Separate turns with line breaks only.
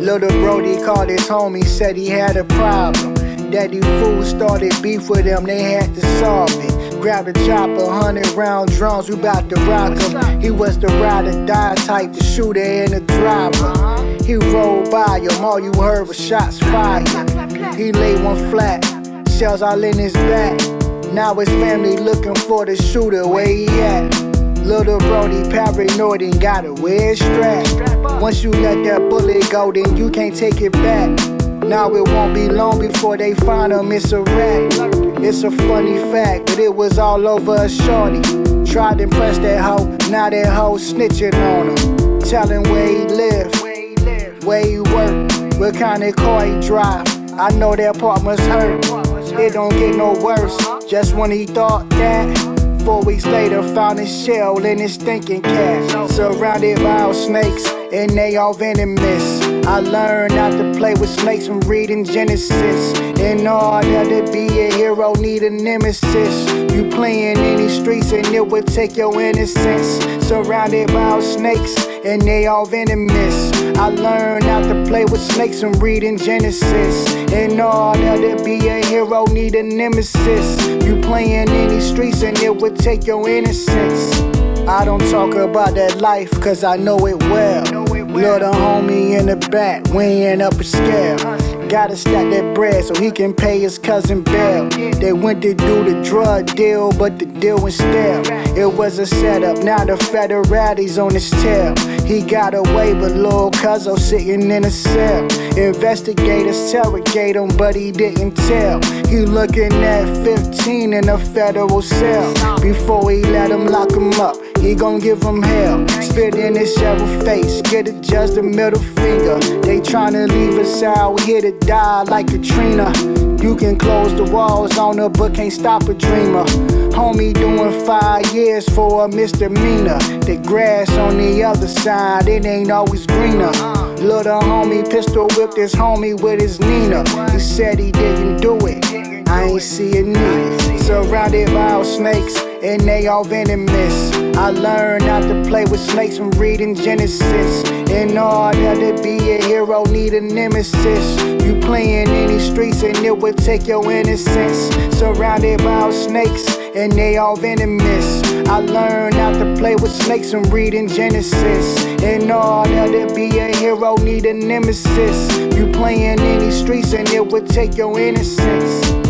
Little Brody called his homie, said he had a problem. Daddy fool started beef with him, they had to solve it. Grabbed a chopper, 100-round drums, we bout to rock him. He was the ride or die type, the shooter and the driver. He rolled by him, all you heard was shots fired. He laid one flat, shells all in his back. Now his family looking for the shooter, where he at? Little Brody paranoid and got a weird strap. Once you let that bullet go, then you can't take it back. Now it won't be long before they find him, it's a wrap. It's a funny fact, but it was all over a shorty. Tried to impress that hoe, now that hoe snitching on him. Telling where he live, where he work, what kind of car he drive. I know that part must hurt, it don't get no worse. Just when he thought that, 4 weeks later found his shell in his thinking cat. Surrounded by all snakes and they all venomous. I learned not to play with snakes from reading Genesis. In order to be a hero, need a nemesis. You playing in these streets and it would take your innocence. Surrounded by all snakes and they all venomous. I learned not to play with snakes from reading Genesis. In order to be a hero, need a nemesis. You playing in these streets and it would take your innocence. I don't talk about that life cause I know it well. Little homie in the back, weighing up a scale. Gotta stack that bread so he can pay his cousin bail. They went to do the drug deal, but the deal went stale. It was a setup, now the federality's on his tail. He got away, but Lil' Cuzzo sitting in a cell. Investigators interrogate him, but he didn't tell. He looking at 15 in a federal cell. Before he let him lock him up, he gon' give him hell. Spit in his sheriff face, get a judge the middle finger. They tryna leave us out, we here to die like Katrina. You can close the walls on her, but can't stop a dreamer. Homie doing 5 years for a misdemeanor. The grass on the other side, it ain't always greener. Little homie pistol whipped his homie with his Nina. He said he didn't do it, I ain't see it neither. Surrounded by all snakes and they all venomous. I learned not to play with snakes from reading Genesis. In order to be a hero, need a nemesis. You playing in these streets and it would take your innocence. Surrounded by all snakes and they all venomous. I learned not to play with snakes from reading Genesis. In order to be a hero, need a nemesis. You playing in these streets and it would take your innocence.